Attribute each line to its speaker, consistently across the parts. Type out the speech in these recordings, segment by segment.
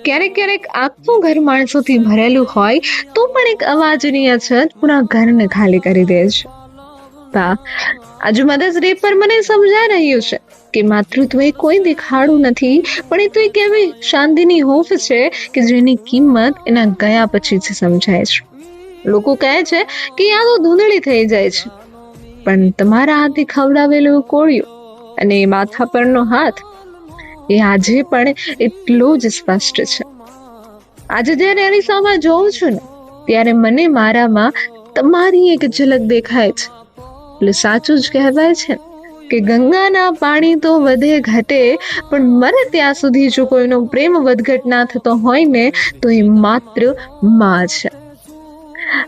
Speaker 1: ક્યારેક ક્યારેક આખું ઘર માણસોથી ભરેલું હોય તો પણ એક અવાજની અછત પૂરા ઘરને ખાલી કરી દે છે. બા, આજે મધર્સ ડે પર મને સમજાઈ રહ્યું છે કે માતૃત્વ એ કોઈ દેખાડું નથી, પણ એ તો એક એવી શાંતિની હૂંફ છે કે જેની કિંમત એના ગયા પછી જ સમજાય છે. લોકો કહે છે કે યાદો ધૂંધળી થઈ જાય છે, પણ તમારા હાથે ખવડાવેલું કોળિયું અને માથા પરનો હાથ એ આજે પણ એટલો જ સ્પષ્ટ છે. આજે જયારે અરીસામાં જોઉં છું ને, ત્યારે મને મારામાં તમારી એક ઝલક દેખાય છે. એટલે સાચું જ કહેવાય છે કે ગંગાના પાણી તો વધે ઘટે, પણ મરે ત્યાં સુધી જો કોઈનો પ્રેમ વધઘટ ના થતો હોય ને, તો એ માત્ર માં છે.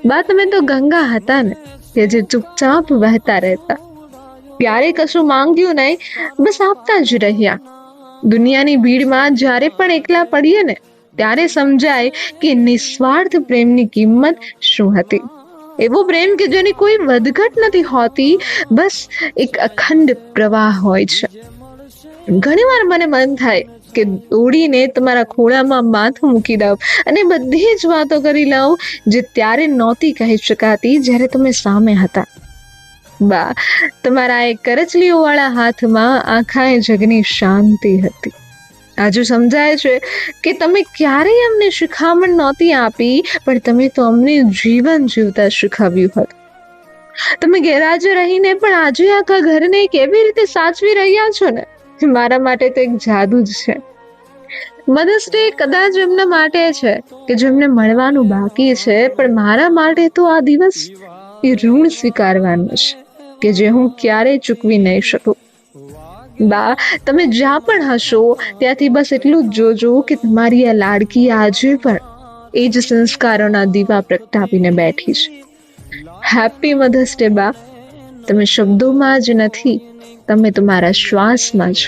Speaker 1: બા, તમે તો ગંગા હતા ને, કે જે ચૂપચાપ વહેતા રહેતા, ક્યારે કશું માંગ્યું નહીં, બસ આપતા જ રહ્યા. દુનિયાની ભીડમાં જ્યારે પણ એકલા પડીએ ને, ત્યારે સમજાય કે નિસ્વાર્થ પ્રેમની કિંમત શું હતી. એવો પ્રેમ કે જેની કોઈ વધઘટ નથી હોતી, બસ એક અખંડ પ્રવાહ હોય છે. ઘણીવાર મને મન થાય કે દોડીને તમારા ખોળામાં માથું મૂકી દઉં અને બધી જ વાતો કરી લઉં જે ત્યારે નહોતી કહી શકાતી જ્યારે તમે સામે હતા. બા, તમારા એ કરચલીઓ વાળા હાથમાં આખા જગની શાંતિ હતી. આજુ સમજાય છે કે તમે ક્યારેય અમને શિખામણ નહોતી આપી, પણ તમે તો અમને જીવન જીવતા શીખવ્યું હતું. તમે ગેરહાજર રહીને પણ આજે આખા ઘરને કેવી રીતે સાચવી રહ્યા છો ને, મારા માટે તો એક જાદુ જ છે. મધર્સ ડે કદાચ એમના માટે છે કે જેમને મળવાનું બાકી છે, પણ મારા માટે તો આ દિવસ એ ઋણ સ્વીકારવાનું છે કે જે હું ક્યારેય ચૂકવી નહીં શકું. બા, તમે જ્યાં પણ હશો ત્યાંથી બસ એટલું જ જોજો કે તમારી આ લાડકી આજે પણ એ જ સંસ્કારોના દીવા પ્રગટાવીને બેઠી છે. હેપી મધર્સ ડે બા. તમે શબ્દોમાં જ નથી, તમે તમારા શ્વાસમાં જ